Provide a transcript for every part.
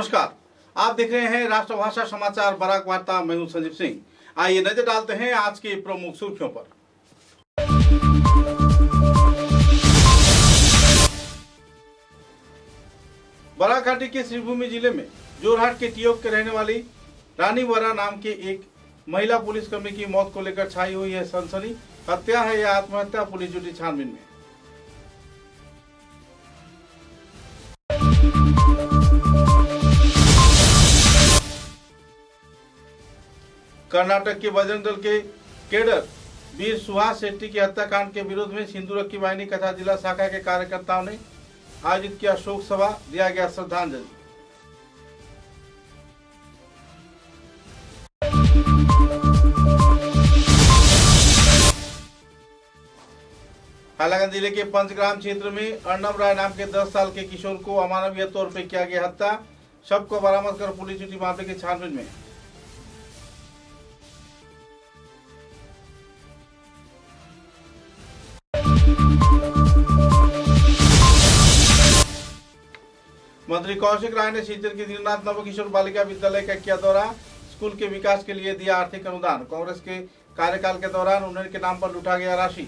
नमस्कार, आप देख रहे हैं राष्ट्रभाषा समाचार बराक वार्ता। मैं हूं संजीव सिंह। आइए नजर डालते हैं आज की प्रमुख सुर्खियों पर। बराक घाटी के श्रीभूमि जिले में जोरहाट के टियोक के रहने वाली रानी वरा नाम के एक महिला पुलिसकर्मी की मौत को लेकर छाई हुई है सनसनी। हत्या है या आत्महत्या, पुलिस जुटी छानबीन में। कर्नाटक के बजरंग दल के कैडर वीर सुहास शेट्टी की हत्याकांड के विरोध में सिंदूरक्की वाहिनी कथा जिला शाखा के कार्यकर्ताओं ने आयोजित किया शोक सभा, दिया गया श्रद्धांजलि। हालांकि जिले के पंचग्राम क्षेत्र में अर्णव राय नाम के 10 साल के किशोर को अमानवीय तौर पर किया गया हत्या। शव को बरामद कर पुलिस जुटी मामले की छानबीन में। मंत्री कौशिक राय ने सीकर की दीननाथ नवकिशोर बालिका विद्यालय का किया दौरा। स्कूल के विकास के लिए दिया आर्थिक अनुदान। कांग्रेस के कार्यकाल के दौरान उन्नयन के नाम पर लूटा गया राशि।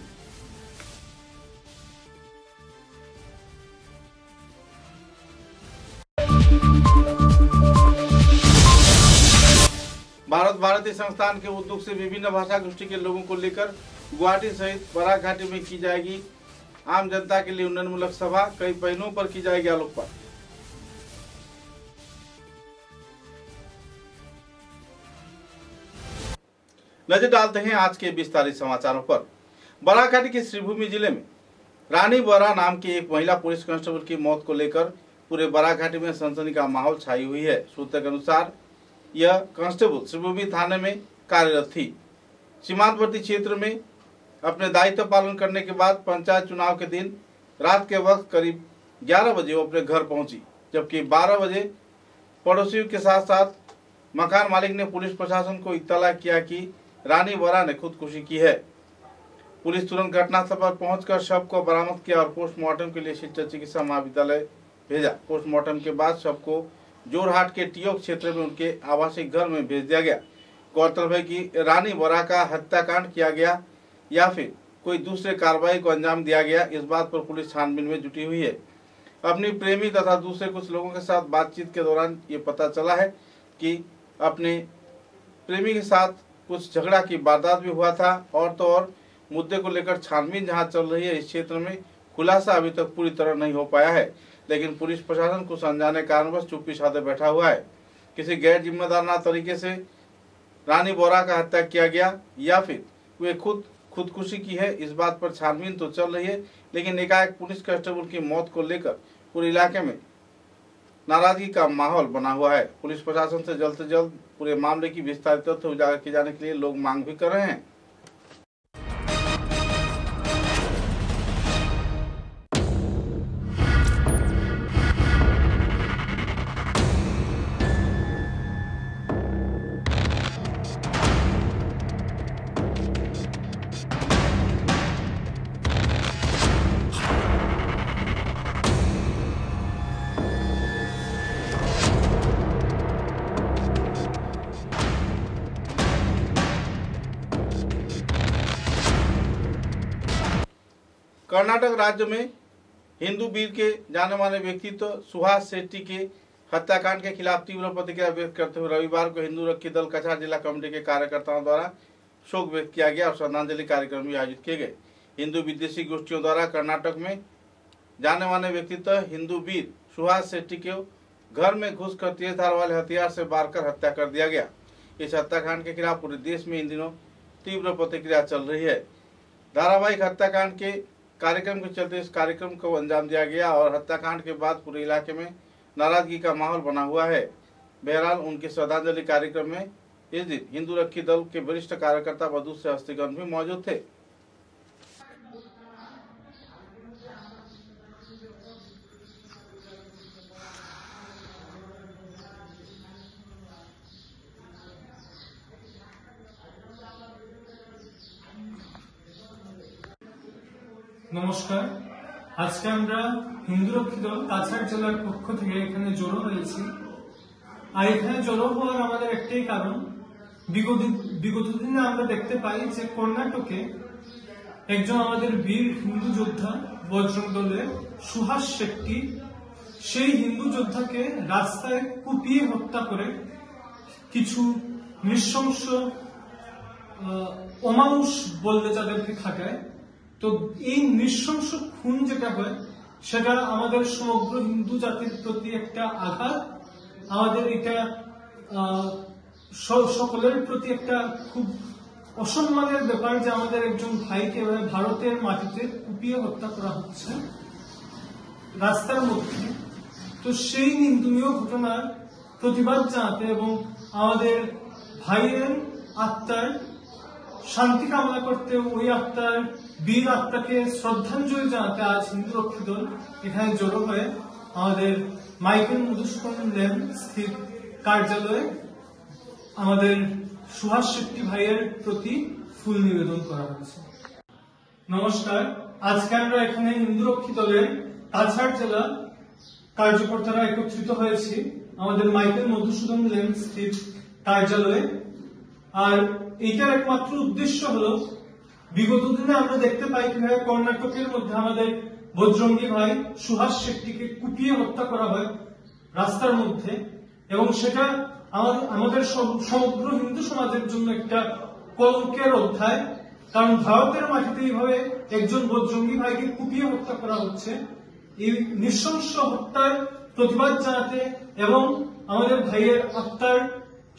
भारत भारती संस्थान के उद्योग से विभिन्न भाषा गोष्ठी के लोगों को लेकर गुवाहाटी सहित बराक घाटी में की जाएगी आम जनता के लिए उन्नयनमूलक सभा। कई पहलुओं पर की जाएगी आलोकपात। नजर डालते हैं आज के विस्तारित समाचारों पर। बराक घाटी के श्रीभूमि जिले में रानी वरा नाम की एक महिला पुलिस कांस्टेबल की मौत को लेकर पूरे बराक घाटी में सनसनी का माहौल छाई हुई है। सूत्रों के अनुसार यह कांस्टेबल श्रीभूमि थाने में कार्यरत थी। सीमांतवर्ती क्षेत्र में अपने दायित्व पालन करने के बाद पंचायत चुनाव के दिन रात के वक्त करीब 11 बजे वो अपने घर पहुंची, जबकि 12 बजे पड़ोसियों के साथ साथ मकान मालिक ने पुलिस प्रशासन को इत्तला किया कि रानी वरा ने खुदकुशी की है। पुलिस तुरंत घटनास्थल पर पहुंचकर शव को बरामद किया और पोस्टमार्टम के लिए शिक्षक चिकित्सा महाविद्यालय भेजा। पोस्टमार्टम के बाद शव को जोरहाट के टियोक क्षेत्र में उनके आवासीय घर में भेज दिया गया। गौरतलब है कि रानी वरा का हत्याकांड किया गया या फिर कोई दूसरे कार्रवाई को अंजाम दिया गया, इस बात पर पुलिस छानबीन में जुटी हुई है। अपनी प्रेमी तथा दूसरे कुछ लोगों के साथ बातचीत के दौरान ये पता चला है कि अपने प्रेमी के साथ कुछ झगड़ा की वारदात भी हुआ था। और तो और मुद्दे को लेकर छानबीन जहां चल रही है, इस क्षेत्र में खुलासा अभी तक पूरी तरह नहीं हो पाया है। लेकिन पुलिस प्रशासन कुछ अनजाने कारणवश चुप्पी साधे बैठा हुआ है। किसी गैर जिम्मेदाराना तरीके से रानी वरा का हत्या किया गया या फिर वे खुदकुशी की है, इस बात पर छानबीन तो चल रही है। लेकिन एकाएक पुलिस कांस्टेबल की मौत को लेकर पूरे इलाके में नाराजगी का माहौल बना हुआ है। पुलिस प्रशासन से जल्द पूरे मामले की विस्तारित तथ्य उजागर किए जाने के लिए लोग मांग भी कर रहे हैं। कर्नाटक राज्य में हिंदू वीर के जाने माने व्यक्तित्व सुहास शेट्टी के हत्याकांड के खिलाफ तीव्र प्रतिक्रिया व्यक्त करते हुए रविवार को हिंदू रक्षी दल कछार जिला कमेटी के कार्यकर्ताओं द्वारा शोक व्यक्त किया गया और श्रद्धांजलि कार्यक्रम भी आयोजित किए गए। हिंदू विद्वेषी गोष्ठियों द्वारा कर्नाटक में जाने माने व्यक्तित्व हिंदू वीर सुहास शेट्टी के घर में घुसकर तेज धार वाले हथियार से वार कर हत्या कर दिया गया। इस हत्याकांड के खिलाफ पूरे देश में इन दिनों तीव्र प्रतिक्रिया चल रही है। धारावाहिक हत्याकांड के कार्यक्रम के चलते इस कार्यक्रम को अंजाम दिया गया और हत्याकांड के बाद पूरे इलाके में नाराजगी का माहौल बना हुआ है। बहरहाल उनके श्रद्धांजलि कार्यक्रम में इस दिन हिंदू रक्षी दल के वरिष्ठ कार्यकर्ता मधु सहस्त्रीगण भी मौजूद थे। নমস্কার, আজকে আমরা হিন্দু রক্ষী দল কাছাড় জেলার পক্ষ থেকে এখানে জড়ো হয়েছি আর এখানে জড়ো হওয়ার আমাদের একটাই কারণ, বিগত দিনে আমরা দেখতে পাই যে কর্ণাটকে একজন আমাদের বীর হিন্দু যোদ্ধা বজরং দলের সুহাস শেট্টি সেই হিন্দু যোদ্ধাকে রাস্তায় কুপিয়ে হত্যা করে কিছু নৃশংস অমানুষ বললে যাদেরকে খাটায়। তো এই নৃশংস খুন যেটা হয় সেটা আমাদের সমগ্র হিন্দু জাতির প্রতি একটা আঘাত, আমাদের এটা সকলের প্রতি একটা খুব অসম্মানের ব্যাপার যে আমাদের একজন ভাইকে ভারতের মাটিতে কুপিয়ে হত্যা করা হচ্ছে রাস্তার মধ্যে। তো সেই নিন্দনীয় ঘটনার প্রতিবাদ জানাতে এবং আমাদের ভাইয়ের আত্মার শান্তি কামনা করতে, ওই আত্মার বীর আত্মাকে শ্রদ্ধাঞ্জলি জানাতে আজ হিন্দু রক্ষী দল এখানে জড়ো হয়ে আমাদের মাইকেল মধুসূদন লেন স্থিত কার্যালয়ে আমাদের সুহাস শেট্টি ভাইয়ের প্রতি ফুল নিবেদন করা হয়েছে। নমস্কার, আজকে আমরা এখানে হিন্দু রক্ষী দলের কাছাড় জেলা কার্যকর্তারা একত্রিত হয়েছি আমাদের মাইকেল মধুসূদন লেন স্থিত কার্যালয়ে। আর এইটার একমাত্র উদ্দেশ্য হলো, বিগত দিনে আমরা দেখতে পাই কিভাবে কর্ণাটকের মধ্যে আমাদের বজরঙ্গী ভাই সুহাস শেট্টিকে কুপিয়ে হত্যা করা হয় রাস্তার মধ্যে, এবং সেটা আমাদের সমগ্র হিন্দু সমাজের জন্য একটা কলঙ্কের অধ্যায়। কারণ ভারতের মাটিতে এইভাবে একজন বজরঙ্গী ভাইকে কুপিয়ে হত্যা করা হচ্ছে। এই নৃশংস হত্যার প্রতিবাদ জানাতে এবং আমাদের ভাইয়ের আত্মার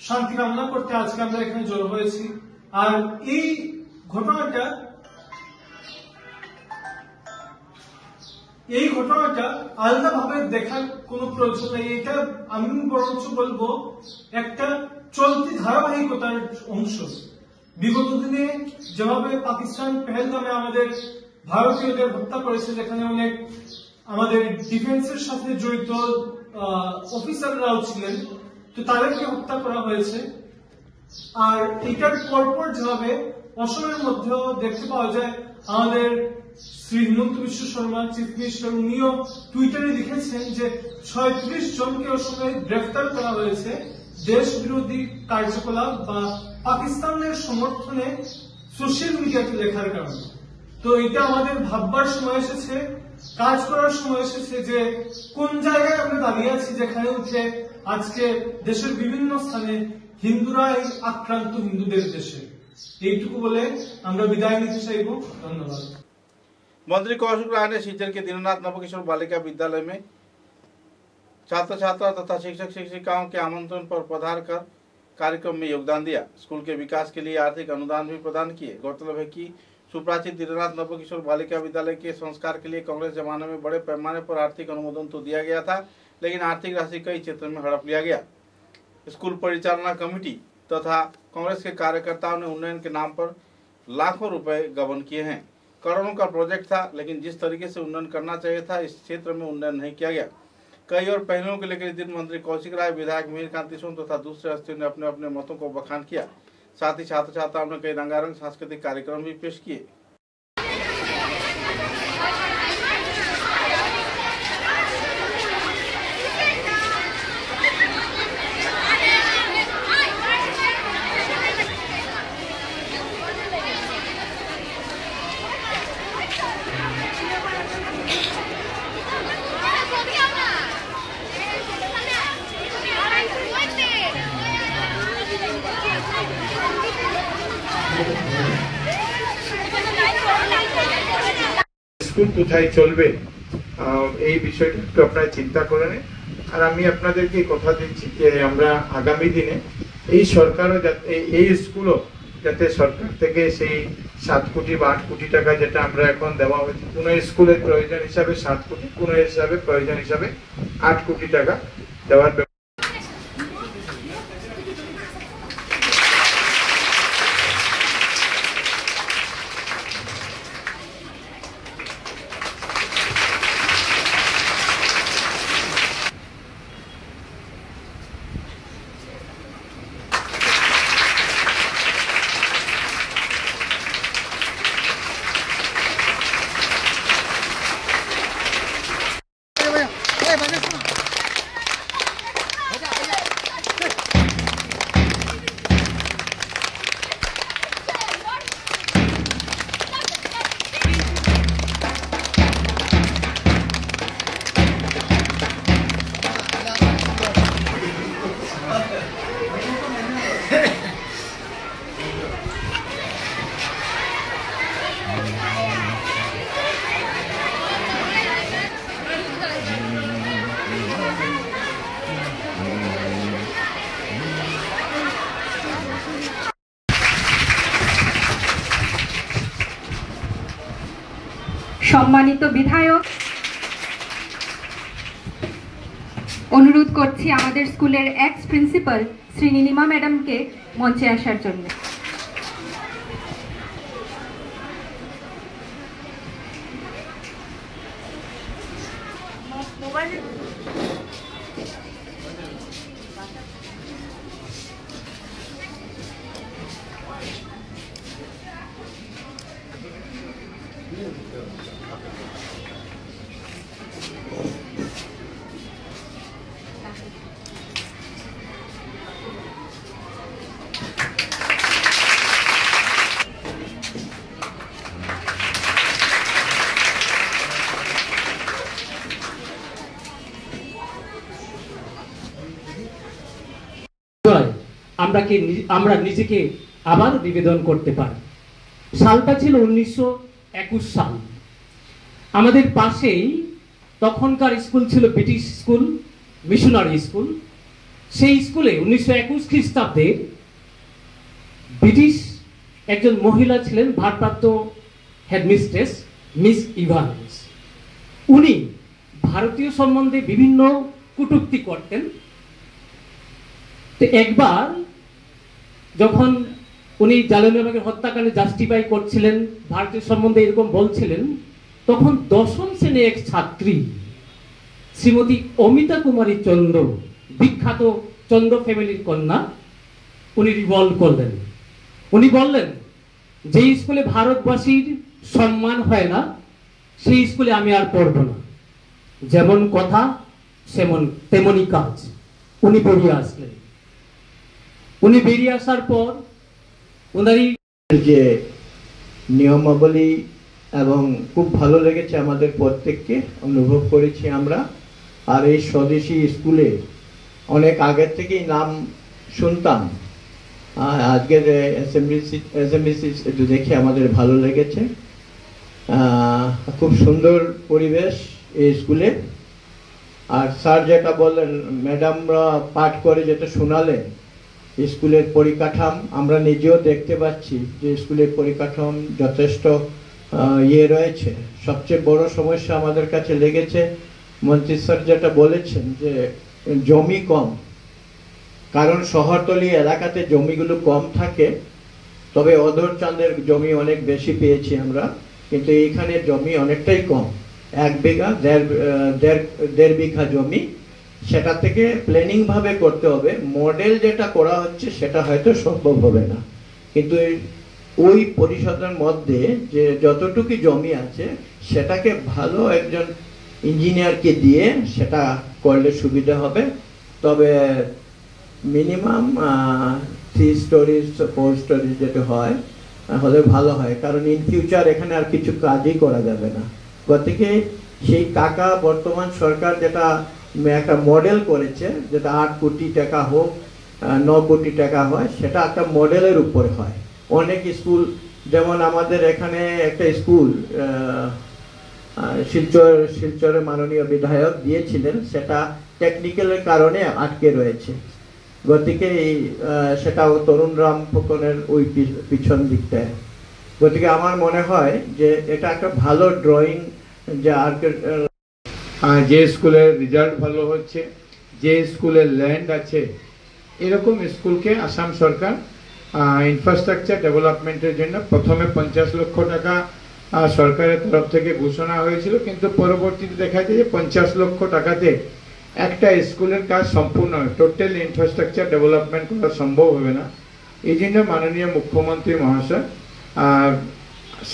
শান্তি কামনা করতে আজকে আমরা এখানে জড়ো হয়েছি। আর এই ঘটনাটা আলাদাভাবে দেখার কোনো প্রয়োজন নেই। এটা আমি বরঞ্চ বলবো একটা চলতি ধারাবাহিকতার অংশ। বিগত দিনে যেভাবে পাকিস্তান পেহেলগামে আমাদের ভারতীয়দের হত্যা করেছে, যেখানে অনেক আমাদের ডিফেন্সের সাথে জড়িত অফিসাররাও ছিলেন, তো তাদেরকে হত্যা করা হয়েছে। আর এটার পরপর যেভাবে অসমের মধ্যেও দেখতে পাওয়া যায়, আমাদের শ্রী হিমন্ত বিশ্ব শর্মা চিফ মিনিস্টার উনিও টুইটারে লিখেছেন যে 36 জনকে অসমে গ্রেফতার করা হয়েছে দেশ বিরোধী কার্যকলাপ বা পাকিস্তানের সমর্থনে সোশ্যাল মিডিয়াতে লেখার কারণে। তো এটা আমাদের ভাববার সময় এসেছে, কাজ করার সময় এসেছে যে কোন জায়গায় আমরা দাঁড়িয়ে আছি, যেখানে উঠে আজকে দেশের বিভিন্ন স্থানে হিন্দুরা এই আক্রান্ত হিন্দুদের দেশে। এইটুকু বলে আমরা বিদায় নিতে চাইব। धन्यवाद। मंत्री कौशिक राय ने सीचर के दीननाथ नवकिशोर बालिका विद्यालय में छात्र छात्रा तथा शिक्षक शिक्षिकाओं के आमंत्रण पर पधार कर कार्यक्रम में योगदान दिया। स्कूल के विकास के लिए आर्थिक अनुदान भी प्रदान किए। गौरतलब है कि सुप्राचित दीननाथ नवकिशोर बालिका विद्यालय के संस्कार के लिए कांग्रेस जमाने में बड़े पैमाने पर आर्थिक अनुमोदन तो दिया गया था, लेकिन आर्थिक राशि कई क्षेत्रों में हड़प लिया गया। स्कूल परिचालना कमेटी तथा कांग्रेस के कार्यकर्ताओं ने उन्नयन के नाम पर लाखों रुपए गबन किए हैं। करोड़ों का प्रोजेक्ट था, लेकिन जिस तरीके से उन्नयन करना चाहिए था, इस क्षेत्र में उन्नयन नहीं किया गया। कई और पहलुओं को लेकर इस दिन मंत्री कौशिक राय, विधायक मीर कांति सोन तथा दूसरे हस्तियों ने अपने अपने मतों को बखान किया। साथ ही छात्र छात्राओं ने कई रंगारंग सांस्कृतिक कार्यक्रम भी पेश किए। স্কুল কোথায় চলবে এই বিষয়টা একটু আপনারা চিন্তা করে নিন। আর আমি আপনাদেরকে কথা দিচ্ছি যে আমরা আগামী দিনে এই সরকারও যাতে এই স্কুলও যাতে সরকার থেকে সেই 7 কোটি বা 8 কোটি টাকা যেটা আমরা এখন দেওয়া হয়েছে, কোনো স্কুলের প্রয়োজন হিসাবে 7 কোটি, কোনো হিসাবে প্রয়োজন হিসাবে 8 কোটি টাকা দেওয়ার সম্মানিত বিধায়ক, অনুরোধ করছি আমাদের স্কুলের এক্স প্রিন্সিপাল শ্রী নীলিমা ম্যাডামকে মঞ্চে আসার জন্য। আমরা নিজেকে আবার নিবেদন করতে পারি। সালটা ছিল 1921 সাল। আমাদের পাশেই তখনকার স্কুল ছিল ব্রিটিশ স্কুল, মিশনারি স্কুল। সেই স্কুলে 1921 খ্রিস্টাব্দে ব্রিটিশ একজন মহিলা ছিলেন ভারপ্রাপ্ত হেডমিস্ট্রেস মিস ইভান্স। উনি ভারতীয় সম্বন্ধে বিভিন্ন কটূক্তি করতেন। তো একবার যখন উনি জালিয়ানওয়ালাবাগের হত্যাকাণ্ডে জাস্টিফাই করছিলেন, ভারতীয় সম্বন্ধে এরকম বলছিলেন, তখন 10ম শ্রেণীর এক ছাত্রী শ্রীমতী অমিতা কুমারী চন্দ্র, বিখ্যাত চন্দ্র ফ্যামিলির কন্যা, উনি রিভল্ট করলেন। উনি বললেন, যে স্কুলে ভারতবাসীর সম্মান হয় না সেই স্কুলে আমি আর পড়ব না। যেমন কথা তেমনি কাজ। উনি বেরিয়ে আসলেন। উনি বেরিয়ে আসার পর ওনারই যে নিয়মাবলী এবং খুব ভালো লেগেছে আমাদের প্রত্যেককে, অনুভব করেছি আমরা। আর এই স্বদেশী স্কুলে অনেক আগের থেকেই নাম শুনতাম। আজকের এসএমবিসি একটু দেখে আমাদের ভালো লেগেছে। খুব সুন্দর পরিবেশ এই স্কুলে। আর স্যার যেটা বললেন, ম্যাডামরা পাঠ করে যেটা শোনালেন, স্কুলের পরিকাঠাম আমরা নিজেও দেখতে পাচ্ছি যে স্কুলের পরিকাঠাম যথেষ্ট রয়েছে। সবচেয়ে বড় সমস্যা আমাদের কাছে লেগেছে, মন্ত্রী স্যার যেটা বলেছেন যে জমি কম। কারণ শহরতলি এলাকাতে জমিগুলো কম থাকে, তবে অধর চাঁদের জমি অনেক বেশি পেয়েছি আমরা, কিন্তু এইখানে জমি অনেকটাই কম। 1 বিঘা 1.5 বিঘা জমি, সেটা থেকে প্ল্যানিং ভাবে করতে হবে। মডেল যেটা করা হচ্ছে সেটা হয়তো সম্ভব হবে না, কিন্তু ওই পরিষদের মধ্যে যে যতটুকু জমি আছে সেটাকে ভালো একজন ইঞ্জিনিয়ারকে দিয়ে সেটা করলে সুবিধা হবে। তবে মিনিমাম 3 স্টোরিজ 4 স্টোরিজ যেটা হয় হলে ভালো হয়, কারণ ইন ফিউচার এখানে আর কিছু কাজই করা যাবে না। গতিকে সেই টাকা বর্তমান সরকার যেটা একটা মডেল করেছে, যেটা 8 কোটি টাকা হোক 9 কোটি টাকা হয়, সেটা একটা মডেলের উপরে হয়। অনেক স্কুল, যেমন আমাদের এখানে একটা স্কুল শিলচরে মাননীয় বিধায়ক দিয়েছিলেন, সেটা টেকনিক্যালের কারণে আটকে রয়েছে। গতিকে সেটাও তরুণ রাম ফুকনের ওই পিছন দিকটায়। গতিকে আমার মনে হয় যে এটা একটা ভালো ড্রয়িং, যে স্কুলের রেজাল্ট ভালো হচ্ছে, যে স্কুলের ল্যান্ড আছে, এরকম স্কুলকে আসাম সরকার ইনফ্রাস্ট্রাকচার ডেভেলপমেন্টের জন্য প্রথমে 50 লক্ষ টাকা সরকারের তরফ থেকে ঘোষণা হয়েছিল, কিন্তু পরবর্তীতে দেখা যায় যে 50 লক্ষ টাকাতে একটা স্কুলের কাজ সম্পূর্ণ হয়, টোটাল ইনফ্রাস্ট্রাকচার ডেভেলপমেন্ট করা সম্ভব হবে না। এই জন্য মাননীয় মুখ্যমন্ত্রী মহাশয়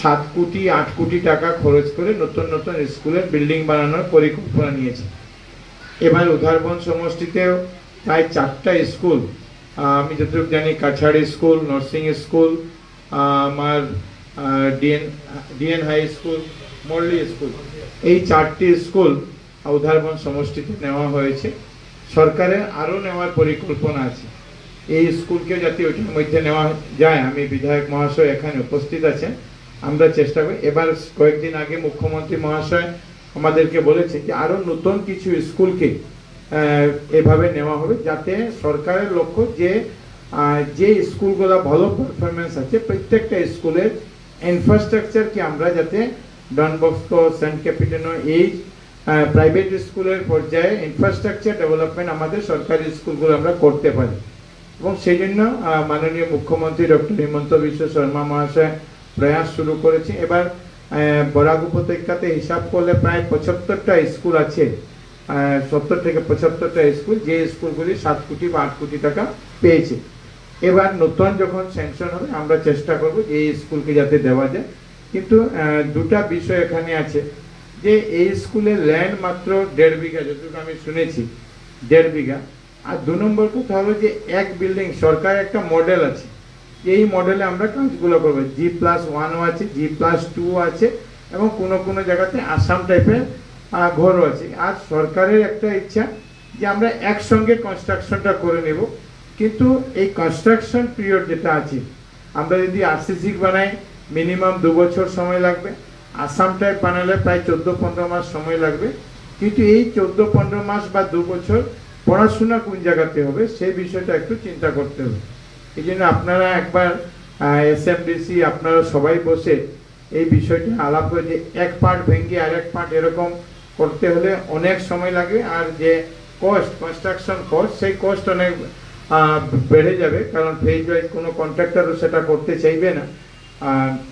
7 কোটি 8 কোটি টাকা খরচ করে নতুন নতুন স্কুলের বিল্ডিং বানানোর পরিকল্পনা নিয়েছে। এবার উধারবন সমষ্টিতেও প্রায় 4টা স্কুল, আমি যতটুকু জানি কাছাড়ি স্কুল, নার্সিং স্কুল, আমার ডিএন হাই স্কুল, মরলি স্কুল, এই 4টি স্কুল উধারবন সমষ্টিতে নেওয়া হয়েছে। সরকারের আরও নেওয়ার পরিকল্পনা আছে। এই স্কুলকে যাতে ওইটার মধ্যে নেওয়া যায়, আমি বিধায়ক মহাশয় এখানে উপস্থিত আছেন, আমরা চেষ্টা করি। এবার কয়েকদিন আগে মুখ্যমন্ত্রী মহাশয় আমাদেরকে বলেছে যে আরো নতুন কিছু স্কুলকে এভাবে নেওয়া হবে, যাতে সরকারের লক্ষ্য যে স্কুলগুলো ভালো পারফরমেন্স আছে প্রত্যেকটা স্কুলের ইনফ্রাস্ট্রাকচারকে আমরা যাতে ডন বস্কো, সেন্ট ক্যাপিটানো, এই প্রাইভেট স্কুলের পর্যায়ে ইনফ্রাস্ট্রাকচার ডেভেলপমেন্ট আমাদের সরকারি স্কুলগুলো আমরা করতে পারি। এবং সেই জন্য মাননীয় মুখ্যমন্ত্রী ডক্টর হিমন্ত বিশ্ব শর্মা মহাশয় প্রয়াস শুরু করেছে। এবার বরাক উপত্যকাতে হিসাব করলে প্রায় 75টা স্কুল আছে, 70 থেকে 75টা স্কুল, যে স্কুলগুলি 7 কোটি বা 8 কোটি টাকা পেয়েছে। এবার নতুন যখন স্যাংশন হবে আমরা চেষ্টা করব যে এই স্কুলকে যাতে দেওয়া যায়। কিন্তু দুটা বিষয় এখানে আছে, যে এই স্কুলের ল্যান্ড মাত্র 1.5 বিঘা, যতটুকু আমি শুনেছি 1.5 বিঘা। আর 2 নম্বর কথা হলো যে এক বিল্ডিং, সরকার একটা মডেল আছে, এই মডেলে আমরা কাজগুলো করবো। G+1 আছে, G+2 আছে, এবং কোনো কোনো জায়গাতে আসাম টাইপের ঘরও আছে। আর সরকারের একটা ইচ্ছা যে আমরা একসঙ্গে কনস্ট্রাকশনটা করে নেব, কিন্তু এই কনস্ট্রাকশন পিরিয়ড যেটা আছে, আমরা যদি RCC বানাই মিনিমাম 2 বছর সময় লাগবে, আসাম টাইপ বানালে প্রায় 14-15 মাস সময় লাগবে। কিন্তু এই 14-15 মাস বা 2 বছর পড়াশোনা কোন জায়গাতে হবে সেই বিষয়টা একটু চিন্তা করতে হবে। এই জন্য আপনারা একবার SMDC আপনারা সবাই বসে এই বিষয়টা আলাপ করে, যে এক পার্ট ভেঙে আরেক পার্ট এরকম করতে হলে অনেক সময় লাগে, আর যে কস্ট, কনস্ট্রাকশন কস্ট, সেই কস্ট অনেক বেড়ে যাবে, কারণ ফেজ ওয়াইজ কোনো কন্ট্রাক্টরও সেটা করতে চাইবে না।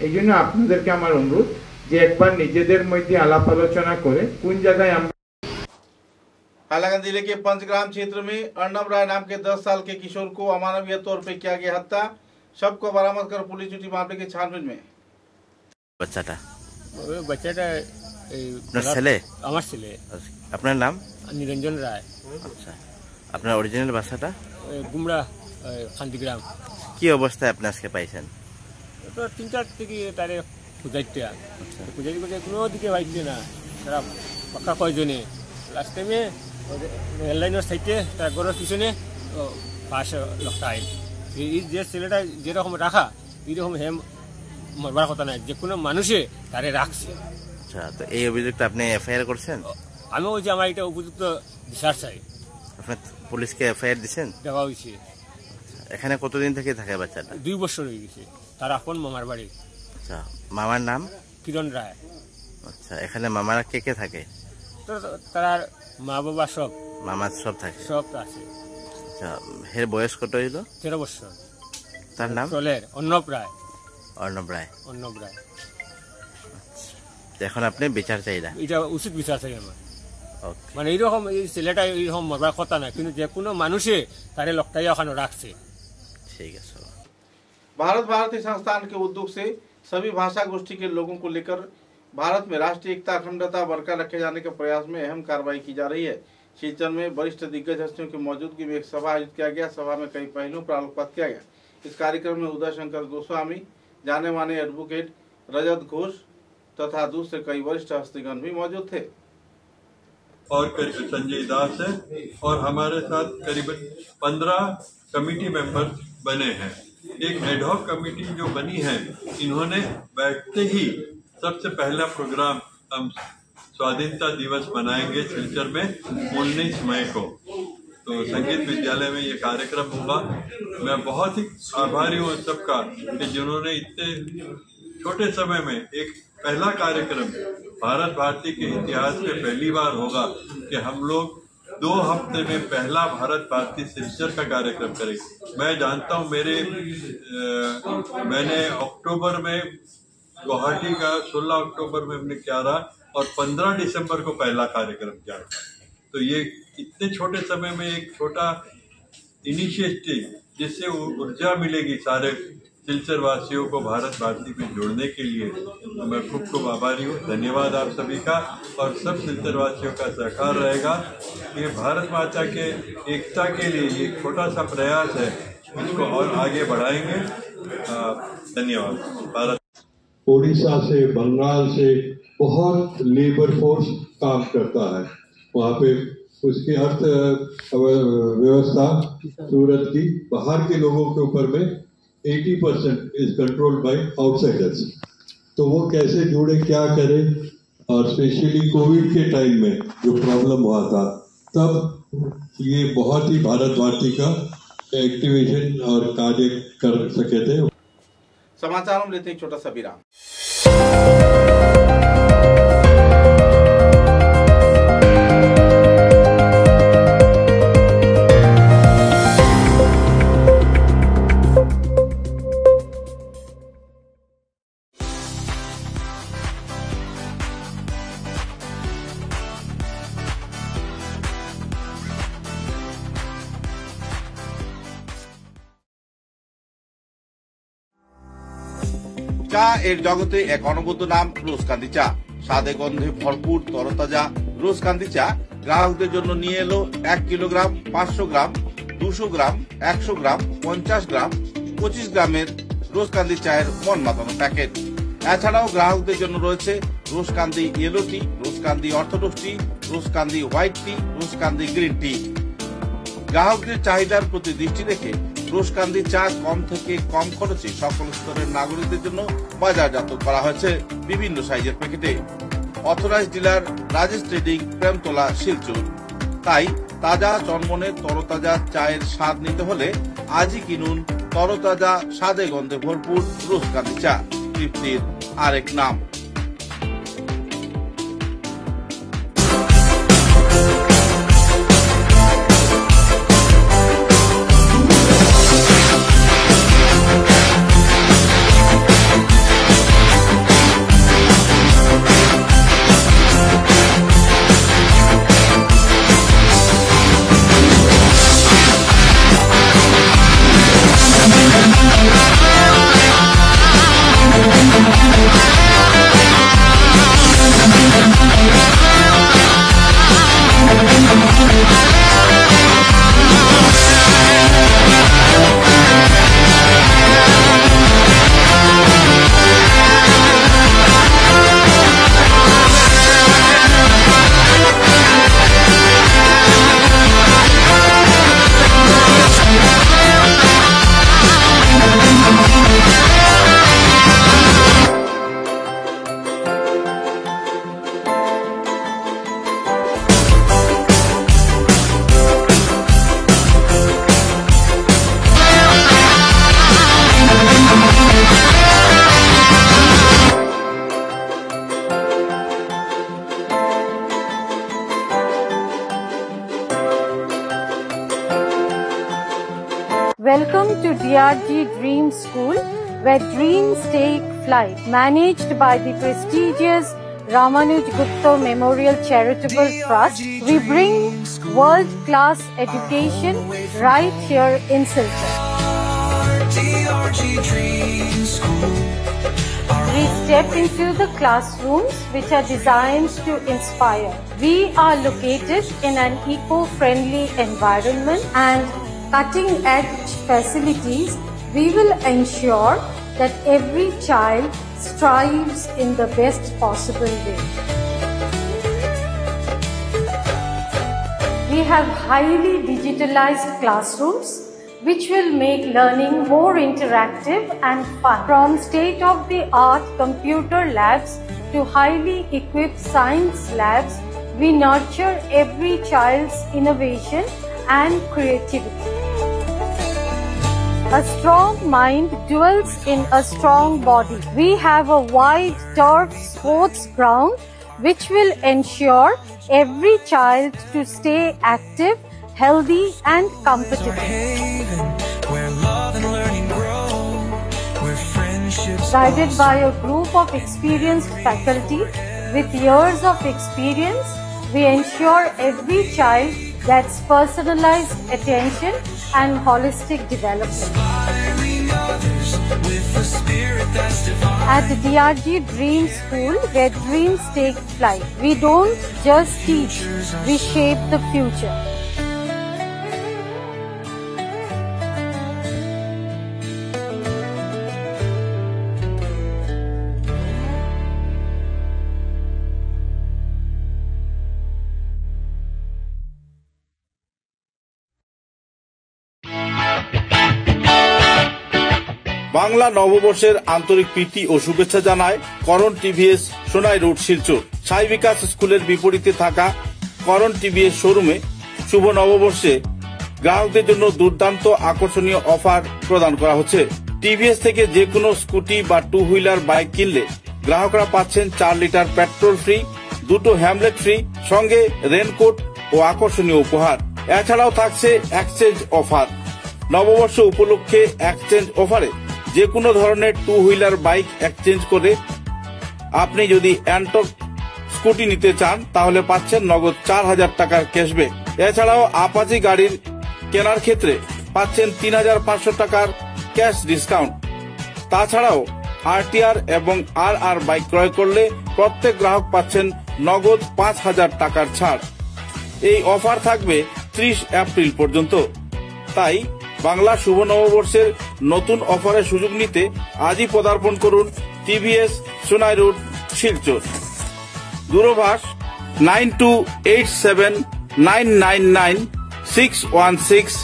এই জন্য আপনাদেরকে আমার অনুরোধ যে একবার নিজেদের মধ্যে আলাপ আলোচনা করে কোন জায়গায় আমরা। हालांकि जिले के पंचग्राम क्षेत्र में अर्णव राय नाम के 10 साल के किशोर को अमानवीय तौर पर किया गया हत्या, शव को बरामद कर पुलिस जुटी मामले के छानबीन में। বাচ্চাটা আপনার ছেলে? আমার ছেলে। আপনার নাম? নিরঞ্জন রায়। আচ্ছা, আপনার অরিজিনাল বাসাটা? গুমরা, শান্তিগ্রাম। কি অবস্থায় আপনি আজকে পাইছেন? তো 3-4 থেকে তারে খুঁজাইতে খুঁজাইতে খুঁজে কোনো দিকে পাইছে না, তারা পাক্কা কয়জনে। লাস্ট টাইমে রেললাইনের সাইডে তার ঘরের পিছনে পাশে লোকটা আইন। এই যে ছেলেটা যেরকম রাখা, এইরকম হেম মরবার কথা নাই, যে কোনো মানুষে তারে রাখছে। আচ্ছা, তো এই অভিযোগটা আপনি FIR করছেন? আমি ওই যে আমার এটা উপযুক্ত বিচার চাই। আপনি পুলিশকে FIR দিচ্ছেন? দেওয়া হয়েছে। এখানে কতদিন থেকে থাকে বাচ্চাটা? 2 বছর হয়ে গেছে। তার আপন মামার বাড়ি। আচ্ছা, মামার নাম? কিরণ রায়। আচ্ছা, এখানে মামারা কে কে থাকে? তার মা বাবা সব, মামা সব থাকে? সব আছে। আচ্ছা, এর বয়স কত হইল? 13 বছর। তার নাম? চলের অর্ণব রায়। অর্ণব রায়। অর্ণব রায়। এখন আপনি বিচার চাইরা? এটা উচিত বিচার চাই আমার। ওকে, মানে এইরকম এই ছেলেটা এইরকম মরবার কথা না, কিন্তু যে কোনো মানুষে তারে লোকটাই ওখানে রাখছে। ঠিক আছে। भारत भारती संस्थान के उद्योग से सभी भाषा गोष्ठी के लोगों को लेकर भारत में राष्ट्रीय एकता अखंडता बरकरार रखे जाने के प्रयास में अहम कार्रवाई की जा रही है। शिलचर में वरिष्ठ दिग्गज हस्तियों की मौजूदगी में एक सभा आयोजित किया गया। सभा में कई पहलुओं पर आलोकपात किया गया। इस कार्यक्रम में उदय शंकर गोस्वामी, जाने माने एडवोकेट रजत घोष तथा दूसरे कई वरिष्ठ हस्तीगण भी मौजूद थे। और संजय दास है, और हमारे साथ करीबन 15 कमेटी मेंबर बने हैं। एक एडहॉक कमेटी जो बनी है, इन्होंने बैठते ही सबसे पहला प्रोग्राम हम स्वाधीनता दिवस मनाएंगे सिलचर में 19 मई को। तो संगीत विद्यालय में ये कार्यक्रम होगा। मैं बहुत ही आभारी हूँ सबका कि जिन्होंने इतने छोटे समय में एक पहला कार्यक्रम, भारत भारती के इतिहास में पहली बार होगा कि हम लोग 2 हफ्ते में पहला भारत भारती सिलचर का कार्यक्रम करेंगे। मैं जानता हूँ मैंने अक्टूबर में गुवाहाटी का 16 अक्टूबर में हमने किया रहा, और 15 दिसंबर को पहला कार्यक्रम किया। तो ये इतने छोटे समय में एक छोटा इनिशिएटिव, जिससे ऊर्जा मिलेगी सारे सिलचर वासियों को भारत भारती में जोड़ने के लिए, तो मैं खूब खूब आभारी हूँ। धन्यवाद आप सभी का, और सब सिलचर वासियों का सहकार रहेगा। ये भारत माता के एकता के लिए एक छोटा सा प्रयास है, इसको और आगे बढ़ाएंगे। धन्यवाद। भारत ओडिशा से, बंगाल से बहुत लेबर फोर्स काम करता है वहाँ पे। उसकी अर्थ व्यवस्था सूरत की बाहर के लोगों के ऊपर में 80% इज कंट्रोल्ड बाय आउटसाइडर्स। तो वो कैसे जुड़े, क्या करें, और स्पेशली कोविड के टाइम में जो प्रॉब्लम हुआ था, तब ये बहुत ही भारत भारती का एक्टिवेशन और कार्य कर सके थे। समाचारों में लेते एक छोटा सा विराम। চা এর জগতে এক অনবদ্য নাম রোজকান্দি চা। স্বাদে গন্ধে ভরপুর তরতাজা রোজকান্দি চা গ্রাহকদের জন্য নিয়ে এলো 1 কিলোগ্রাম, 500 গ্রাম, 200 গ্রাম, 100 গ্রাম, 50 গ্রাম, 25 গ্রামের রোজকান্দি চায়ের মন মাতানো প্যাকেট। এছাড়াও গ্রাহকদের জন্য রয়েছে রোজকান্দি ইয়েলো টি, রোজকান্দি অর্থোডক্স টি, রোজকান্দি হোয়াইট টি, রোজকান্দি গ্রিন টি। গ্রাহকদের চাহিদার প্রতি দৃষ্টি রেখে রোজকান্দি চা কম থেকে কম খরচে সকল স্তরের নাগরিকদের জন্য বাজারজাত করা হয়েছে বিভিন্ন সাইজের প্যাকেটে। Authorised dealer Rajesh trading, Premtala, Silchar. তাই তাজা চনমনে তরতাজা চায়ের স্বাদ নিতে হলে আজই কিনুন তরতাজা স্বাদে গন্ধে ভরপুর রোজকান্দি চা, তৃপ্তির আরেক নাম। Welcome to DRG Dream School, where dreams take flight. Managed by the prestigious Ramanuj Gupta Memorial Charitable Trust, we bring world-class education right here in Silchar. We step into the classrooms which are designed to inspire. We are located in an eco-friendly environment and cutting-edge facilities. We will ensure that every child strives in the best possible way. We have highly digitalized classrooms which will make learning more interactive and fun. From state-of-the-art computer labs to highly equipped science labs, we nurture every child's innovation and creativity. A strong mind dwells in a strong body. We have a wide turf sports ground which will ensure every child to stay active, healthy and competitive. Guided by a group of experienced faculty with years of experience, we ensure every child gets personalized attention and holistic development. At the DRG Dream School, where dreams take flight, we don't just teach, we shape the future. Bangla নববর্ষের আন্তরিক প্রীতি ও শুভেচ্ছা জানায় করণ TVS, Sonai road, Silchar. সাই বিকাশ স্কুলের বিপরীতে থাকা করণ TVS শোরুমে শুভ নববর্ষে গ্রাহকদের জন্য দুর্দান্ত আকর্ষণীয় অফার প্রদান করা হচ্ছে। টিভিএস থেকে যে কোনো স্কুটি বা 2 হুইলার বাইক কিনলে গ্রাহকরা পাচ্ছেন 4 লিটার পেট্রোল ফ্রি, 2টো হ্যামলেট ফ্রি, সঙ্গে রেনকোট ও আকর্ষণীয় উপহার। এছাড়াও থাকছে এক্সচেঞ্জ অফার। নববর্ষ উপলক্ষে এক্সচেঞ্জ অফারে যে কোনো ধরনের 2 হুইলার বাইক এক্সচেঞ্জ করে আপনি যদি অ্যান্টক স্কুটি নিতে চান তাহলে পাচ্ছেন নগদ 4000 টাকার ক্যাশব্যাক। এছাড়াও আপাচি গাড়ির কেনার ক্ষেত্রে পাচ্ছেন 3500 টাকার ক্যাশ ডিসকাউন্ট। তাছাড়াও RTR এবং RR বাইক ক্রয় করলে প্রত্যেক গ্রাহক পাচ্ছেন নগদ 5,000 টাকার ছাড়। এই অফার থাকবে 30 এপ্রিল পর্যন্ত। তাই বাংলা শুভ নববর্ষের নতুন অফারের সুযোগ নিতে আজই পদার্পণ করুন TVS সোনাই রোড, শিলচর। দূরভাষ 9287999616,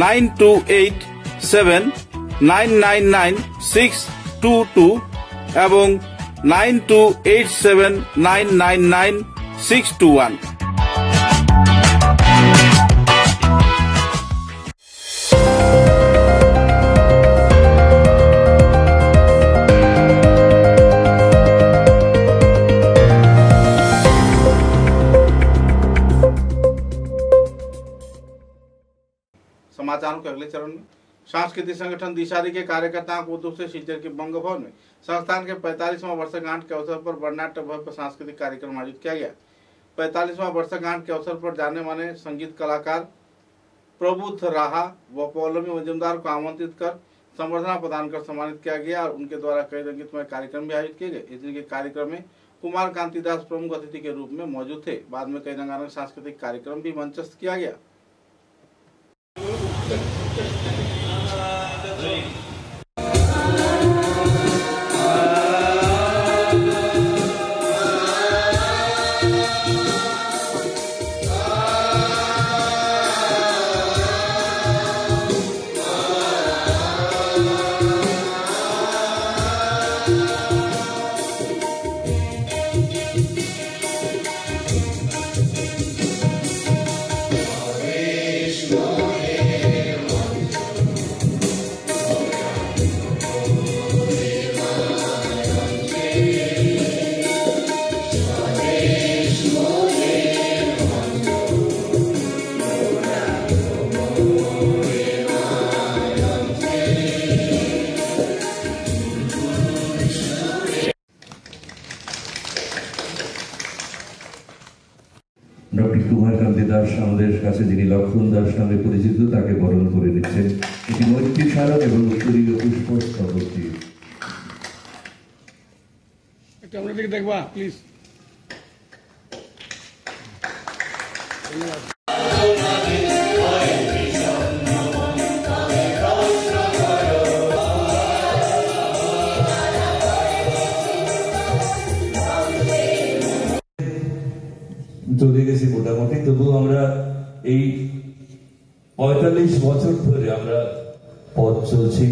9287999622 এবং 9287999621। समाचारों के अगले चरण में सांस्कृतिक संगठन दिशारी के कार्यकर्ताओं को उद्योग से शिलचर के बंग भवन में संस्थान के 45वां वर्षगांठ के अवसर पर वर्णनाट्य भव्य पर सांस्कृतिक कार्यक्रम आयोजित किया गया। 45वां वर्षगांठ के अवसर पर जाने माने संगीत कलाकार प्रबुद्ध राहा व पौलमी मजूमदार को आमंत्रित कर संवर्धना प्रदान कर सम्मानित किया गया और उनके द्वारा कई रंगीतमय कार्यक्रम भी आयोजित किए गए। इस दिन के कार्यक्रम में कुमार कांति दास प्रमुख अतिथि के रूप में मौजूद थे। बाद में कई रंगारंग सांस्कृतिक कार्यक्रम भी मंचस्थ किया गया। ডক্টর কুমার কান্তি দাস আমাদের কাছে যিনি লক্ষণ দাস নামে পরিচিত তাকে বরণ করে দিচ্ছেন। এটি মৈত্রী স্মারক এবং উত্তরীয় পুষ্পস্তবকটি। এটা আমরা দেখবা প্লিজ। চলে গেছি মোটামুটি, তবুও আমরা এই 45 বছর ধরে আমরা পথ চলছি।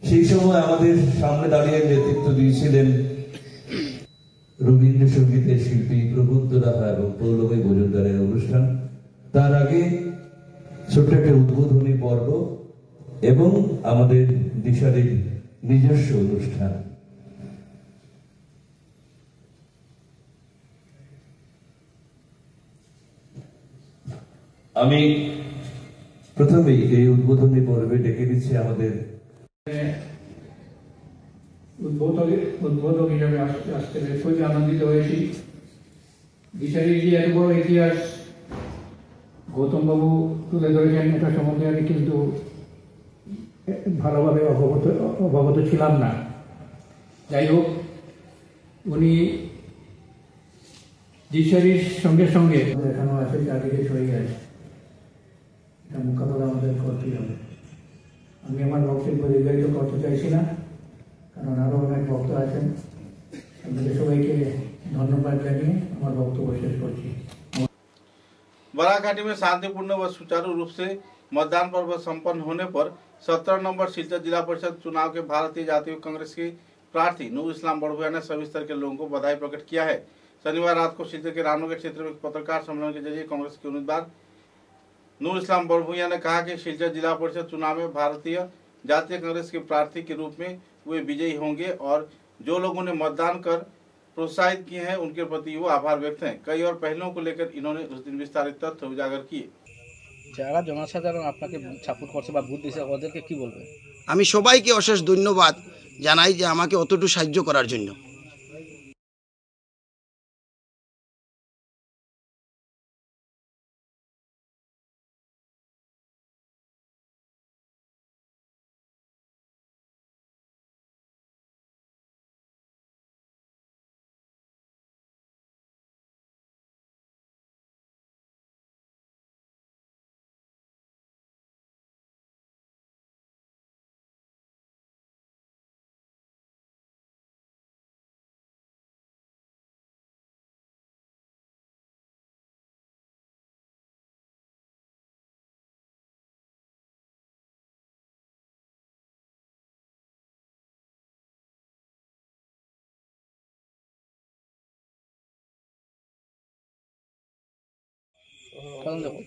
সেই সময় আমাদের সামনে দাঁড়িয়ে নেতৃত্ব দিয়েছিলেন রবীন্দ্রসঙ্গীতের শিল্পী প্রবুদ্ধ রাহা এবং পৌলমী মজুমদারের অনুষ্ঠান। তার আগে ছোট্ট একটা উদ্বোধনী পর্ব এবং আমাদের দিশারির নিজস্ব অনুষ্ঠান। আমি প্রথমেই এই উদ্বোধনী পর্বে ডেকে দিচ্ছি আমাদের উদ্বোধক হিসাবে আসতে পেরে খুবই আনন্দিত হয়েছি। দিশারির যে এত বড় ইতিহাস গৌতম বাবু তুলে ধরেছেন, এটা সম্বন্ধে আমি কিন্তু ভালোভাবে অবগত ছিলাম না। যাই হোক, উনি দিশারির সঙ্গে সঙ্গে এখানেও আছে, চারদিকে ছড়িয়ে গেছে, এটা মোকাবেলা আমাদের করতেই হবে। আমি আমার বক্তব্য দীর্ঘায়িত করতে চাইছি না, কারণ আরো অনেক ভক্ত আছেন। আপনাদের সবাইকে ধন্যবাদ জানিয়ে আমার বক্তব্য শেষ করছি। बराघाटी में शांतिपूर्ण व सुचारू रूप से मतदान पर्व संपन्न होने पर 17 नंबर शिलचर जिला परिषद चुनाव के भारतीय जातीय कांग्रेस के प्रार्थी नूर इस्लाम बड़भुइया ने सभी स्तर के लोगों को बधाई प्रकट किया है। शनिवार रात को शिलचर के रानोगे क्षेत्र में पत्रकार सम्मेलन के जरिए कांग्रेस के उम्मीदवार नूर इस्लाम बड़भुइया ने कहा कि शिलचर जिला परिषद चुनाव में भारतीय जातीय कांग्रेस के प्रार्थी के रूप में वे विजयी होंगे और जो लोगों ने मतदान कर प्रोत्साहित किए हैं उनके प्रति वो आभार व्यक्त हैं। कई और पहलुओं को लेकर इन्होंने उस दिन विस्तारित तथ्य उजागर किए। যারা জনসাধারণ আপনাকে সাপোর্ট করছে বা ভোট দিয়েছে ওদেরকে কি বলবেন? আমি সবাইকে অশেষ ধন্যবাদ জানাই যে আমাকে অতটুকু সাহায্য করার জন্য। সম্পাদন দেখো।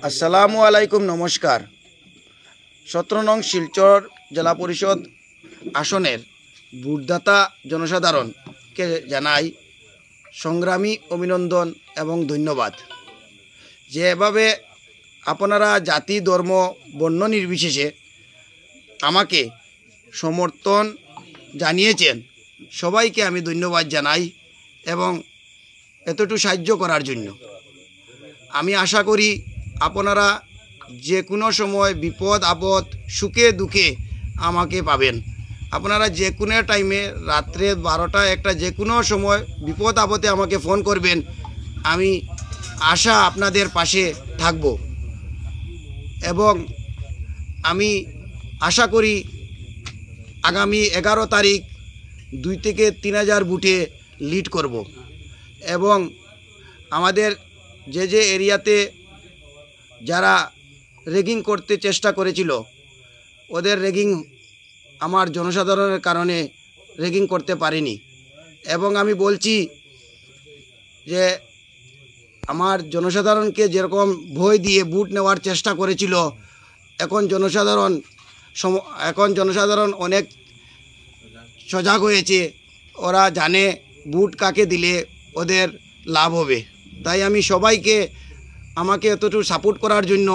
আসসালামু আলাইকুম, নমস্কার। 17 নং শিলচর জেলা পরিষদ আসনের ভোটদাতা জনসাধারণকে জানাই সংগ্রামী অভিনন্দন এবং ধন্যবাদ। যেভাবে আপনারা জাতি ধর্ম বর্ণ নির্বিশেষে আমাকে সমর্থন জানিয়েছেন, সবাইকে আমি ধন্যবাদ জানাই এবং এতটুকু সাহায্য করার জন্য। আমি আশা করি আপনারা যে কোনো সময় বিপদ আপদ সুখে দুঃখে আমাকে পাবেন। আপনারা যে কোনো টাইমে রাত্রে 12টা 1টা যে কোনো সময় বিপদ আপদে আমাকে ফোন করবেন। আমি আশা আপনাদের পাশে থাকব এবং আমি আশা করি আগামী 11 তারিখ 2 থেকে 3000 ভোটে লিড করব এবং আমাদের যে এরিয়াতে যারা র্যাগিং করতে চেষ্টা করেছিল ওদের র্যাগিং আমার জনসাধারণের কারণে র্যাগিং করতে পারেনি। এবং আমি বলছি যে আমার জনসাধারণকে যেরকম ভয় দিয়ে ভোট নেওয়ার চেষ্টা করেছিল, এখন জনসাধারণ অনেক সজাগ হয়েছে। ওরা জানে ভোট কাকে দিলে ওদের লাভ হবে। তাই আমি সবাইকে আমাকে এতটুকু সাপোর্ট করার জন্য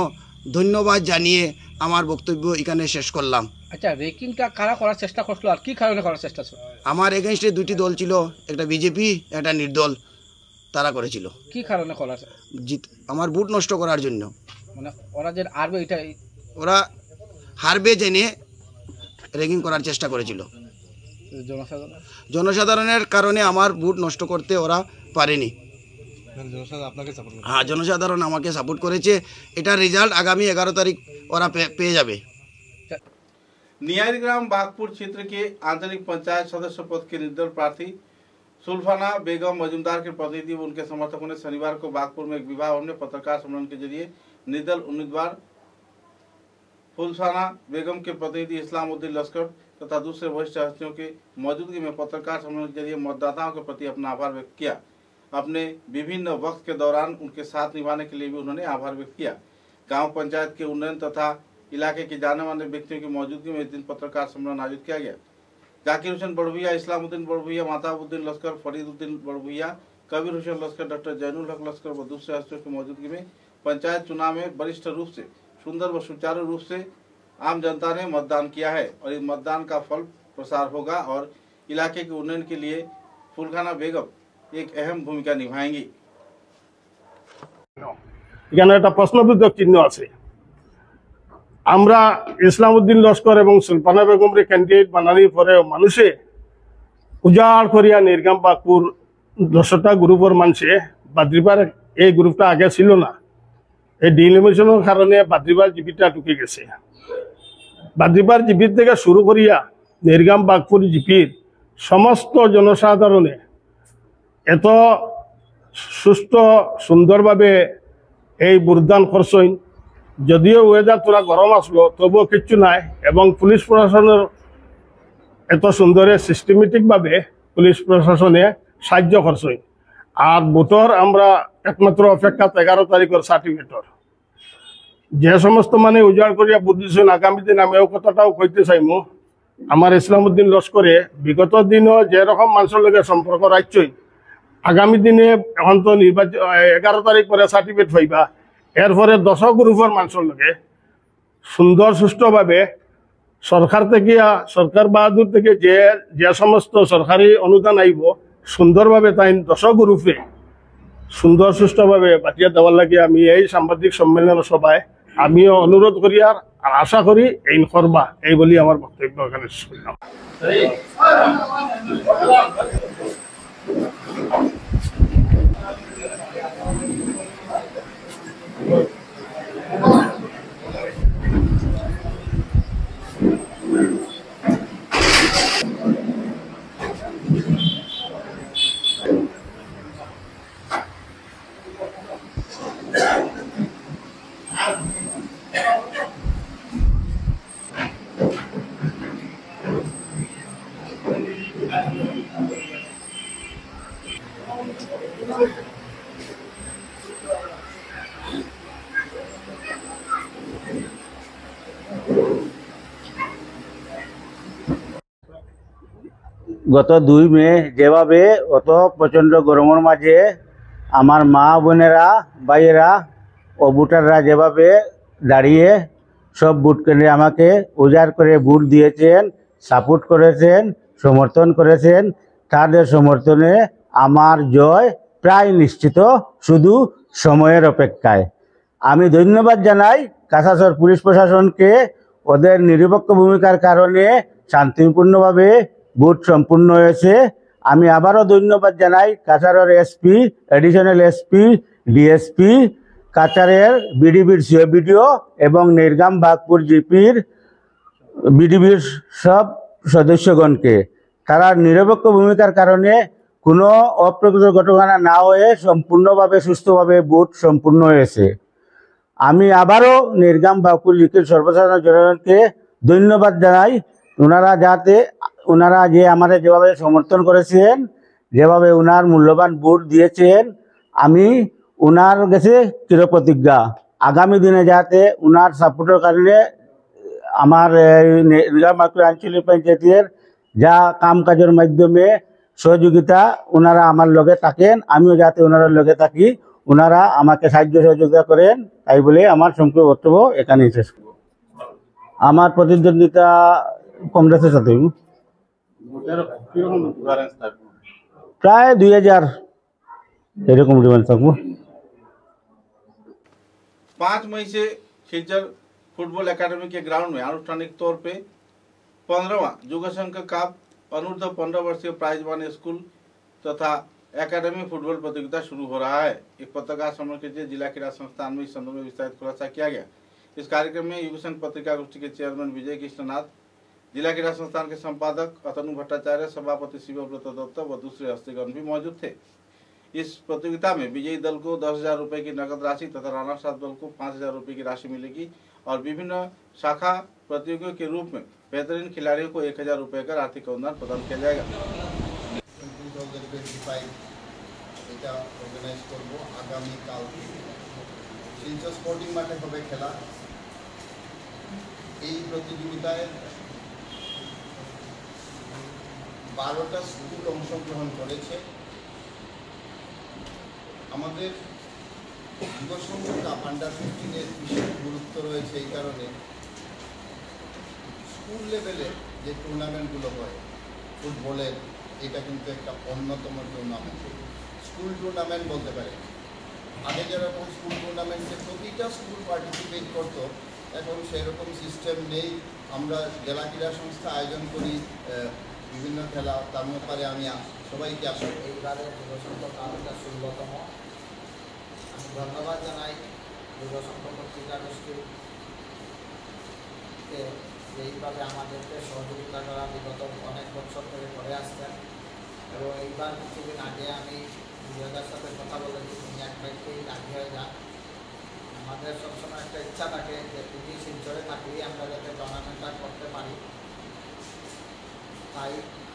ধন্যবাদ জানিয়ে আমার বক্তব্য এখানে শেষ করলাম। আচ্ছা, র্যাগিংটা কারা করার চেষ্টা করছিল আর কি কারণে করার চেষ্টা ছিল? আমার এগেনস্টে 2টি দল ছিল, একটা বিজেপি একটা নির্দল। তারা করেছিল কি কারণে করার? আমার ভোট নষ্ট করার জন্য। মানে ওরা যে হারবে এটা ওরা হারবে জেনে র্যাগিং করার চেষ্টা করেছিল। জনসাধারণের কারণে আমার ভোট নষ্ট করতে ওরা পারেনি। হ্যাঁ, জনসাধারণ আমাকে সাপোর্ট করেছে। এটার রেজাল্ট আগামী 11 তারিখ ওরা পেয়ে যাবে। नियारीग्राम बागपुर क्षेत्र के आंतरिक पंचायत सदस्य पद के निर्दल प्रार्थी सुल्फाना बेगम मजूमदार के प्रतिनिधि व उनके समर्थकों ने शनिवार को बागपुर में एक विवाह भवन में पत्रकार सम्मेलन के जरिए निर्दल उम्मीदवार सुल्फाना बेगम के प्रतिनिधि इस्लामुद्दीन लश्कर तथा दूसरे वरिष्ठ हस्तियों के मौजूदगी में पत्रकार सम्मेलन के जरिए मतदाताओं के प्रति अपना आभार व्यक्त किया। अपने विभिन्न वक्त के दौरान उनके साथ निभाने के लिए भी उन्होंने आभार व्यक्त किया। गांव पंचायत के उन्नयन तथा इलाके के जाने माने व्यक्तियों की मौजूदगी में इस दिन पत्रकार सम्मेलन आयोजित किया गया। जाकिर हुसैन बड़भुइया, इस्लामुद्दीन बड़भुइया, माताबुद्दीन लश्कर, फरीदुद्दीन बड़भुइया, कबीर हुसैन लश्कर, डॉक्टर जैनुल हक लश्कर व दूसरे हस्तियों की मौजूदगी में पंचायत चुनाव में वरिष्ठ रूप से सुंदर व सुचारू रूप से आम जनता ने मतदान किया है और इस मतदान का फल प्रसार होगा और इलाके के उन्नयन के लिए सुल्फाना बेगम एक अहम भूमिका निभाएंगी। এখানে একটা প্রশ্নবোধক চিহ্ন আছে। আমরা ইসলামউদ্দিন লস্কর এবং সুলফানা বেগমরে ক্যান্ডিডেট বানানোর পরে মানুষে উজাড় করিয়া নির্গাম বাগপুর 10টা গ্রুপের মানুষে বাদ্রিবার এই গ্রুপটা আগে ছিল না। এই ডিলিমিশনের কারণে বাদ্রিবার জিপিটা ঢুকে গেছে। বাদ্রিবার জিপির থেকে শুরু করিয়া নির্গাম বাগপুর জিপির সমস্ত জনসাধারণে এত সুস্থ সুন্দরভাবে এই ভোটদান করছেন। যদিও ওয়েদার তোরা গরম আসলো তবুও কিচ্ছু নাই এবং পুলিশ প্রশাসনের এত সুন্দরে সিস্টেমেটিকভাবে পুলিশ প্রশাসনে সাহায্য করছেন। আর ভোটর আমরা একমাত্র অপেক্ষা 11 তারিখের সার্টিফিকেটর। যে সমস্ত মানে উজাড় করিয়া ভোট দিয়েছেন, আগামী দিন আমি কথাটাও কইতে চাইমু। আমার ইসলামউদ্দিন লস্করে বিগত দিনও যেরকম মানুষের লগে সম্পর্ক রাখছই, আগামী দিনে এখন তো নির্বাচন 11 তারিখ পরে সার্টিফিকেট পাইবা। এরপরে 10 গ্রুপের মানুষের লগে সুন্দর সুষ্ঠুভাবে সরকার থেকে সরকার বাহাদুর থেকে যে সমস্ত সরকারি অনুদান আইব সুন্দরভাবে তাই 10 গ্রুপে সুন্দর সুষ্ঠুভাবে বাটিয়া দেওয়ার লাগে আমি এই সাংবাদিক সম্মেলনের সভায় আমিও অনুরোধ করি আর আশা করি এই করবা, এই বলি আমার বক্তব্য এখানে শেষ করলাম। গত 2 মে যেভাবে অত প্রচণ্ড গরমের মাঝে আমার মা বোনেরা ভাইয়েরা ও ভোটাররা যেভাবে দাঁড়িয়ে সব ভোট কেন্দ্রে আমাকে উজাড় করে ভোট দিয়েছেন, সাপোর্ট করেছেন, সমর্থন করেছেন, তাদের সমর্থনে আমার জয় প্রায় নিশ্চিত, শুধু সময়ের অপেক্ষায়। আমি ধন্যবাদ জানাই কাছাড় পুলিশ প্রশাসনকে, ওদের নিরপেক্ষ ভূমিকার কারণে শান্তিপূর্ণভাবে ভোট সম্পূর্ণ হয়েছে। আমি আবারও ধন্যবাদ জানাই কাছাড়ের এসপি, এডিশনাল এসপি, ডিএসপি, কাছাড়ের বিডিবির সিও বিডিও এবং নির্গাম বাগপুর জিপির বিডিবির সব সদস্যগণকে। তারা নিরপেক্ষ ভূমিকার কারণে কোনো অপ্রকৃত ঘটনা না হয়ে সম্পূর্ণভাবে সুস্থভাবে ভোট সম্পূর্ণ হয়েছে। আমি আবারও নির্গাম বাগপুর জিপির সর্বসাধারণ জনগণকে ধন্যবাদ জানাই। ওনারা যে আমাদের যেভাবে সমর্থন করেছেন, যেভাবে ওনার মূল্যবান ভোট দিয়েছেন, আমি ওনার কাছে চিরপ্রতিজ্ঞা আগামী দিনে যাতে ওনার সাপোর্টের কারণে আমার নির্গাম বাগপুর আঞ্চলিক পঞ্চায়েতের যা কাম কাজের মাধ্যমে সহযোগিতা ওনারা আমার লগে থাকেন, আমিও যাতে ওনারা লগে থাকি, ওনারা আমাকে সাহায্য সহযোগিতা করেন। তাই বলে আমার সংক্ষিপ্ত বক্তব্য এখানেই শেষ করব। আমার প্রতিদ্বন্দ্বিতা কংগ্রেসের সাথে প্রায় 2000 এরকম ডিমান্ড থাকবো। 5 मई से खिलचर फुटबॉल एकेडमी के ग्राउंड में आनुष्ठानिक तौर पे 15वां युगशंकर कप अनुर्ध 15 वर्षीय प्राइजवान स्कूल तथा एकेडमी फुटबॉल प्रतियोगिता शुरू हो रहा है। एक पत्रकार सम्मेलन के जिला क्रीड़ा संस्थान में इस संदर्भ में विस्तारित खुलासा किया गया। इस कार्यक्रम में युगसंघ पत्रिका गोष्ठी के चेयरमैन विजय कृष्णनाथ, जिला क्रीड़ा संस्थान के संपादक अतनु भट्टाचार्य, सभापति शिवव्रत दत्त व दूसरे हस्तीगण भी मौजूद थे। इस प्रतियोगिता में विजयी दल को 10,000 रुपए की नकद राशि तथा रनर्स अप दल को 5,000 रुपए की राशि मिलेगी और विभिन्न शाखा प्रतियोगियों के रूप में बेहतरीन खिलाड़ियों को 1,000 रुपए का आर्थिक अनुदान प्रदान किया जाएगा। 2025 এটা অর্গানাইজ করব আগামীকাল শিলচর স্পোর্টিং মাঠে হবে খেলা। এই প্রতিযোগিতায় 12টা স্কুল অংশগ্রহণ করেছে। আমাদের যুবসংঘ কাপ আন্ডার 15 বিশেষ গুরুত্ব রয়েছে এই কারণে স্কুল লেভেলে যে টুর্নামেন্টগুলো হয় ফুটবলের, এটা কিন্তু একটা অন্যতম টুর্নামেন্ট। স্কুল টুর্নামেন্ট বলতে পারে। আগে যেরকম স্কুল টুর্নামেন্টে প্রতিটা স্কুল পার্টিসিপেট করতো, এখন সেরকম সিস্টেম নেই। আমরা জেলা ক্রীড়া সংস্থা আয়োজন করি বিভিন্ন খেলা, তার ব্যাপারে আমি সবাইকে আসলে এইবারে যুবসংঘ কাপটা 16তম। আমি ধন্যবাদ জানাই যুবসংঘ পত্রিকা গোষ্ঠীকে, এইভাবে আমাদেরকে সহযোগিতা করা বিগত অনেক বছর ধরে করে আসছেন। এবং এইবার কিছুদিন আগে আমি বিজয়দার সাথে কথা বলেছি, তিনি এক ব্যক্তিই রাজি হয়ে যান। আমাদের সবসময় একটা ইচ্ছা থাকে যে তিনি শিলচরে থাকলেই আমরা যাতে টুর্নামেন্টটা করতে পারি। তাই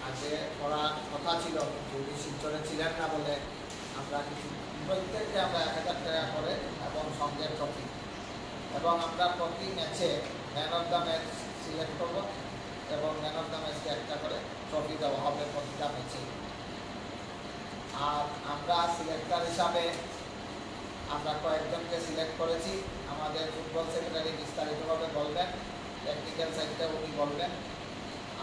আগে করার কথা ছিল, তিনি শিলচরে ছিলেন না বলে আমরা কিছু প্রত্যেককে আমরা 1,000 টাকা করে এবং সঙ্গে ট্রফি, এবং আমরা প্রতি ম্যাচে man of the match select করব এবং ম্যান অফ দ্য ম্যাচকে একটা করে ট্রফি দেওয়া হবে প্রতিটা ম্যাচে। আর আমরা সিলেক্টার হিসাবে আমরা কয়েকজনকে সিলেক্ট করেছি। আমাদের ফুটবল সেক্রেটারি বিস্তারিতভাবে বলবেন, টেকনিক্যাল সাইডটা উনি বলবেন।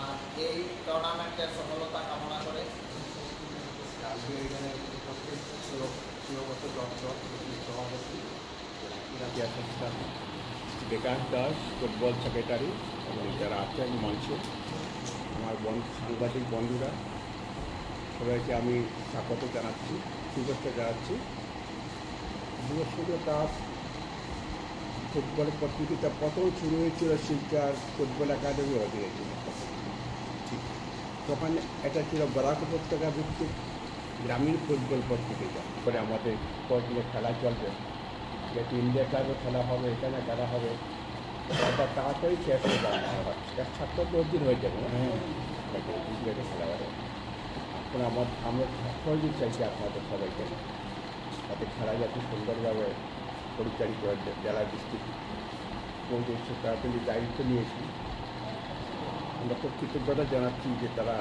আর এই টুর্নামেন্টের সফলতা কামনা করে আজকে এখানে উপস্থিত শিবব্রত দত্ত সভাপতি, ক্রীড়া সংস্থান বিকাশ দাস ফুটবল সেক্রেটারি এবং যারা আছেন মঞ্চে, আমার সাংবাদিক বন্ধুরা, সবাইকে আমি স্বাগত জানাচ্ছি, শুভেচ্ছা জানাচ্ছি। যুবসংঘ কাপ ফুটবলের প্রতিযোগিতা প্রথম শুরু হয়েছিল শিলচর ফুটবল একাডেমি অধীনে, তখন এটা ছিল বরাক উপত্যকা ভিত্তিক গ্রামীণ ফুটবল প্রতিযোগিতা। পরে আমাদের কয়েকদিনের খেলা চলবে, যেহেতু ইন্ডিয়া ক্লাবে খেলা হবে, এখানে খেলা হবে, এটা তাড়াতাড়ি শেষ হয়ে যাবে, 7-10 দিন হয়ে যাবে খেলা হবে। এখন আমরা সহযোগী চাইছি আপনাদের সবাইকে, তাতে খেলা যাতে সুন্দরভাবে পরিচালিত হয়। জেলা ডিস্ট্রিক্ট পৌঁছে তাড়াতাড়ি দায়িত্ব নিয়েছি, আমরা খুব কৃতজ্ঞতা জানাচ্ছি যে তারা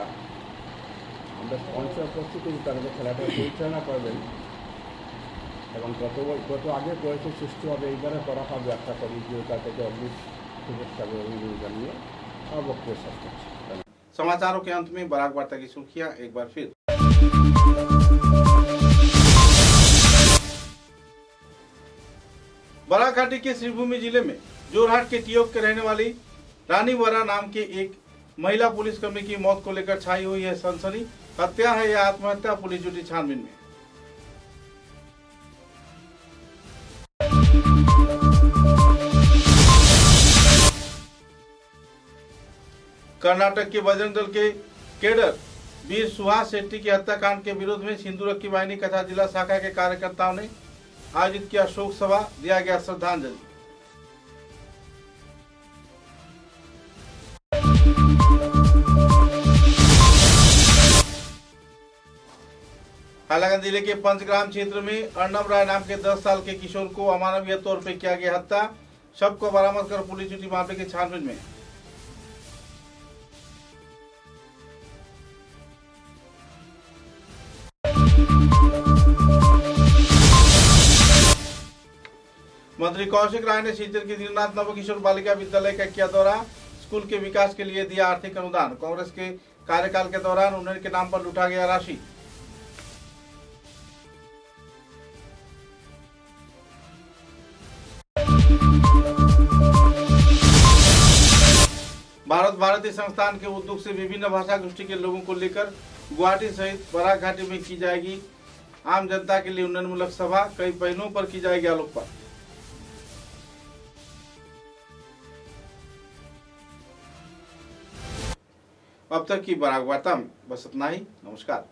আমরা স্পন্সর করছি, কিন্তু তারা খেলাটা পরিচালনা করবেন এবং যত আগে করেছে সুষ্ঠুভাবে এইবারে করা হবে আশা করি। যে তার থেকে অগ্রিম শুভেচ্ছা অভিনন্দন জানিয়ে আমার বক্তব্য শেষ করছি। समाचारों के अंत में बराक वार्ता की सुर्खियां एक बार फिर। बराक घाटी के श्रीभूमि जिले में जोरहाट के टियोक के रहने वाली रानी वरा नाम के एक महिला पुलिसकर्मी की मौत को लेकर छाई हुई है सनसनी। हत्या है या आत्महत्या, पुलिस जुटी छानबीन में। कर्नाटक के बजरंग दल के कैडर वीर सुहास शेट्टी की हत्याकांड के विरोध में सिंधुरक्की वाहिनी कथा जिला शाखा के कार्यकर्ताओं ने आयोजित किया शोक सभा, दिया गया श्रद्धांजलि। हालांकि जिले के पंचग्राम क्षेत्र में अर्णब राय नाम के 10 साल के किशोर को अमानवीय तौर पर किया गया हत्या। शव को बरामद कर पुलिस जुटी मामले की छानबीन में। मंत्री कौशिक राय ने सीचर की दीननाथ नवकिशोर बालिका विद्यालय का किया दौरा। स्कूल के विकास के लिए दिया आर्थिक अनुदान। कांग्रेस के कार्यकाल के दौरान उन्नयन के नाम पर लूटा गया राशि। भारत भारती संस्थान के उद्योग से विभिन्न भाषा गोष्ठी के लोगों को लेकर गुवाहाटी सहित बराक घाटी में की जाएगी आम जनता के लिए उन्नयनमूलक सभा। कई पहलुओं पर की जाएगी आलोकपात। अब तक की बराक वार्ता में बस इतना ही। नमस्कार।